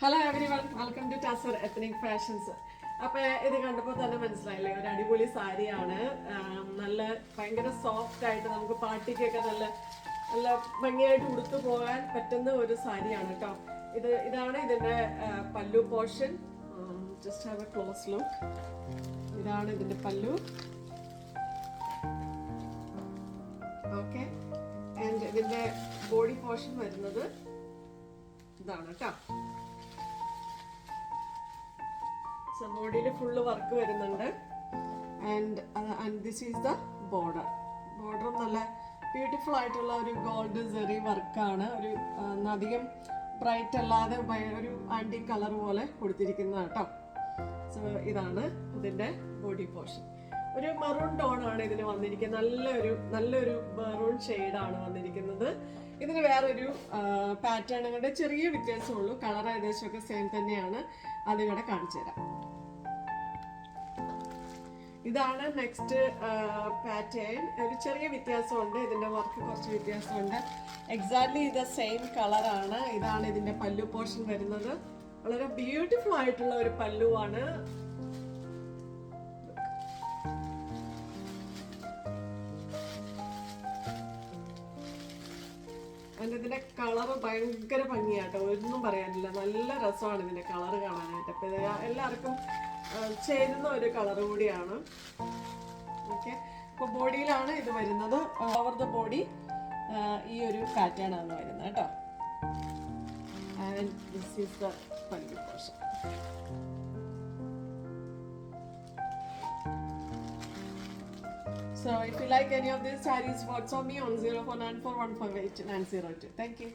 Hello everyone, welcome to Tussar ethnic fashions. അപ്പൊ ഇത് കണ്ടപ്പോൾ തന്നെ മനസ്സിലായില്ലേ, ഒരു അടിപൊളി സാരിയാണ്. നല്ല ഭയങ്കര സോഫ്റ്റ് ആയിട്ട് നമുക്ക് പാർട്ടിക്കൊക്കെ നല്ല നല്ല ഭംഗിയായിട്ട് ഉടുത്തു പോകാൻ പറ്റുന്ന ഒരു സാരിയാണ് കേട്ടോ. ഇതാണ് ഇതിന്റെ പല്ലു portion. Just have a close look. ഇതാണ് ഇതിന്റെ പല്ലു. ഓക്കെ, ആൻഡ് ഇതിന്റെ ബോഡി പോർഷൻ വരുന്നത് ഇതാണ് കേട്ടോ. സോ ബോഡിയിൽ ഫുള്ള് വർക്ക് വരുന്നുണ്ട്. And this is the border. ബോർഡറും നല്ല ബ്യൂട്ടിഫുൾ ആയിട്ടുള്ള ഒരു ഗോൾഡ് സെറി വർക്കാണ്. ഒരു അധികം ബ്രൈറ്റ് അല്ലാതെ ഒരു ആൻറ്റി കളർ പോലെ കൊടുത്തിരിക്കുന്നത് കേട്ടോ. സോ ഇതാണ് ഇതിൻ്റെ ബോഡി പോർഷൻ. ഒരു മെറൂൺ ടോൺ ആണ് ഇതിന് വന്നിരിക്കുന്നത്. നല്ലൊരു മെറൂൺ ഷെയ്ഡാണ് വന്നിരിക്കുന്നത്. ഇതിന് വേറൊരു പാറ്റേണുകളുടെ ചെറിയ വ്യത്യാസമുള്ളൂ. കളർ ഏകദേശമൊക്കെ സെയിം തന്നെയാണ്. അതിവിടെ കാണിച്ചു തരാം. ഇതാണ് നെക്സ്റ്റ് പാറ്റേൺ. ഒരു ചെറിയ വ്യത്യാസമുണ്ട്, ഇതിന്റെ വർക്ക് കുറച്ച് വ്യത്യാസമുണ്ട്. എക്സാക്ട്ലി ഇത് സെയിം കളറാണ്. ഇതാണ് ഇതിന്റെ പല്ലു പോർഷൻ വരുന്നത്. വളരെ ബ്യൂട്ടിഫുൾ ആയിട്ടുള്ള ഒരു പല്ലുവാണ്. ഇതിന്റെ കളർ ഭയങ്കര ഭംഗിയാട്ടോ, ഒന്നും പറയാനില്ല. നല്ല രസമാണ് ഇതിന്റെ കളർ കാണാനായിട്ട്. അപ്പൊ ഇത് എല്ലാവർക്കും ചേരുന്ന ഒരു കളർ കൂടിയാണ്. ഓക്കെ, അപ്പോൾ ബോഡിയിലാണ് ഇത് വരുന്നത്. ഓവർ ദ ബോഡി ഈ ഒരു പാറ്റേൺ ആണ് വരുന്നത് കേട്ടോ. ആൻഡ് ദിസ് ഈസ് ദ പല്ലു portion. So if you like any of these sarees, WhatsApp me on 0494158902. Thank you.